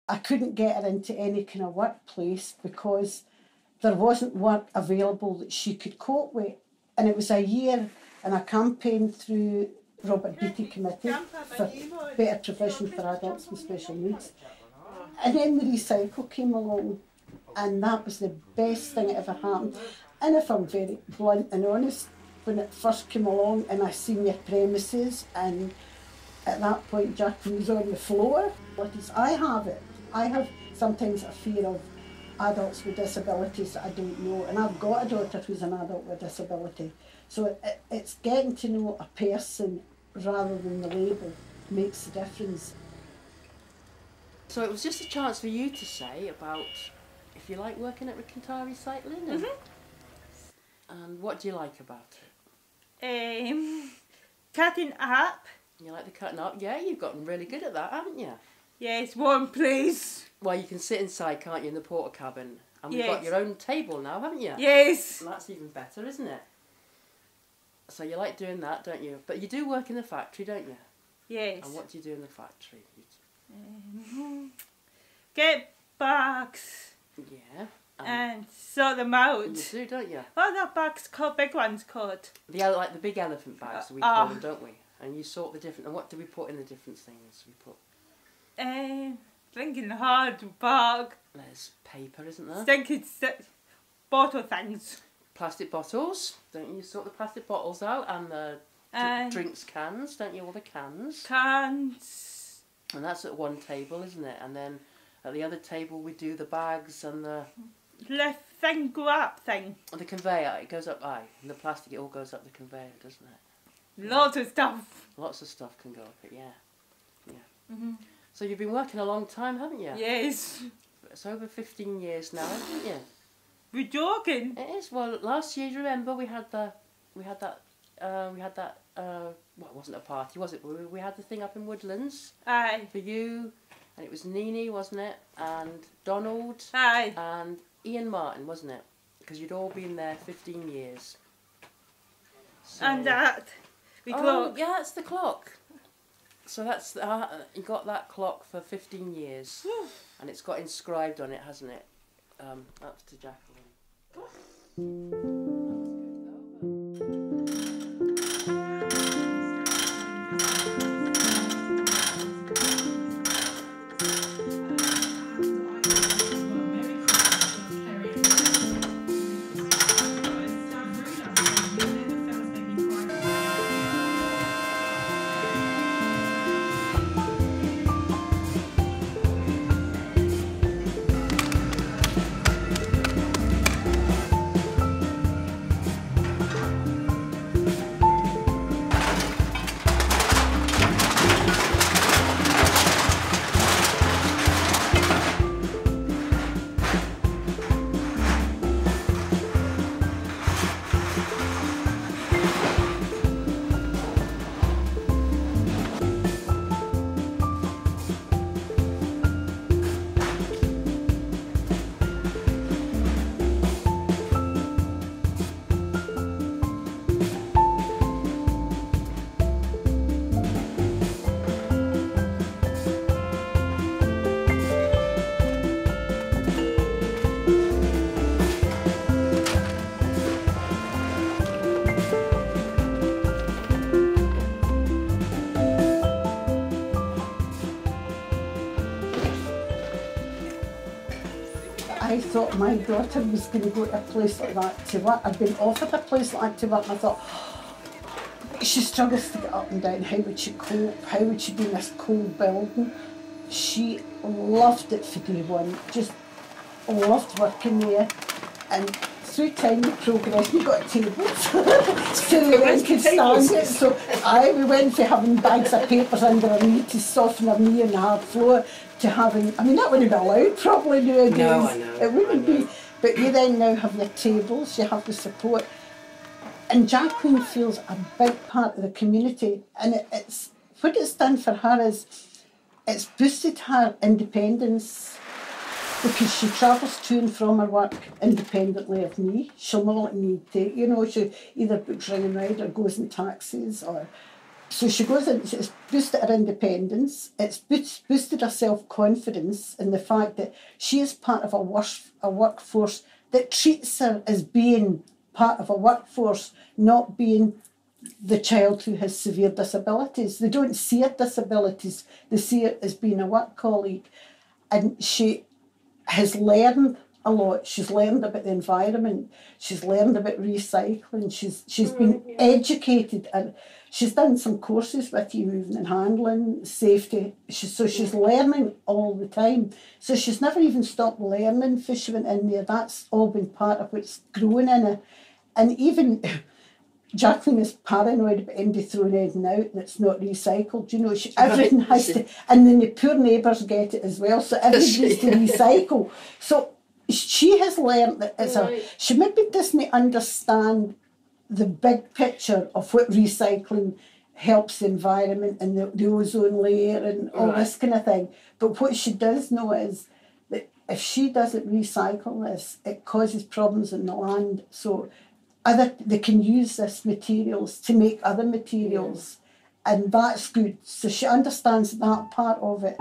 I couldn't get her into any kind of workplace because there wasn't work available that she could cope with. And it was a year and a campaign through Robert Beattie Committee for better provision for adults with special needs. And then the recycle came along, and that was the best thing that ever happened. And if I'm very blunt and honest, when it first came along and I seen your premises, and at that point Jacqueline was on the floor. I have it. I have sometimes a fear of adults with disabilities that I don't know, and I've got a daughter who's an adult with disability. So it's getting to know a person rather than the label makes the difference. So it was just a chance for you to say about if you like working at Kintyre Recycling, and, and what do you like about it? Cutting up. You like the cutting up? Yeah, you've gotten really good at that, haven't you? Yes, one please. Well, you can sit inside, can't you, in the porter cabin? And you've got your own table now, haven't you? Yes. And that's even better, isn't it? So you like doing that, don't you? But you do work in the factory, don't you? Yes. And what do you do in the factory? Get bags. Yeah. And sort them out. You do, don't you? What are the bags called? Big ones called? Like the big elephant bags, we call them, don't we? And you sort the different... And what do we put in the different things? We put... Drinking hard bag. There's paper, isn't there? Stinking bottle things. Plastic bottles. Don't you sort the plastic bottles out? And the drinks cans, don't you? All the cans. Cans. And that's at one table, isn't it? And then at the other table we do the bags and the... The thing go up thing. The conveyor, it goes up, and the plastic, it all goes up the conveyor, doesn't it? Lots of stuff. Lots of stuff can go up it, yeah. So you've been working a long time, haven't you? Yes. It's over 15 years now, haven't you? We're joking. It is. Well, last year, do you remember we had that. Well, it wasn't a party, was it? But we had the thing up in Woodlands. Aye. For you, and it was Nini, wasn't it? And Donald. Aye. And Ian Martin, wasn't it? Because you'd all been there 15 years. So, and that. Clock. Yeah, that's the clock. So that's you got that clock for 15 years, and it's got inscribed on it, hasn't it? That's to Jacqueline. I thought my daughter was going to go to a place like that to work. I'd been offered a place like that to work, and I thought, she struggles to get up and down. How would she cope? How would she be in this cold building? She loved it for day one, just loved working there. And through time we progressed, we got tables so we then could stand it. So we went from having bags of papers under our knee to soften our knee on the hard floor to having, I mean that wouldn't be allowed probably nowadays. No, I know. It wouldn't be. But you then now have your tables, you have the support. And Jacqueline feels a big part of the community, and it's what it's done for her is it's boosted her independence, because she travels to and from her work independently of me. She'll not let me take, she either books ring and ride or goes in taxis, or So she goes in, it's boosted her independence, it's boosted her self-confidence in the fact that she is part of a workforce that treats her as being part of a workforce, not being the child who has severe disabilities. They don't see her disabilities, they see her as being a work colleague. And she has learned a lot. She's learned about the environment, she's learned about recycling, she's been educated, and she's done some courses with you, moving and handling, safety. She's learning all the time. So she's never even stopped learning before she went in there. That's all been part of what's growing in her. And even Jacqueline is paranoid about anybody throwing anything out that's not recycled. You know, everything has to, and then the poor neighbours get it as well. So everybody needs to recycle. So she has learned that it's she maybe doesn't understand the big picture of what recycling helps the environment and the ozone layer and all this kind of thing. But what she does know is that if she doesn't recycle this, it causes problems in the land. So they can use this materials to make other materials, and that's good. So she understands that part of it.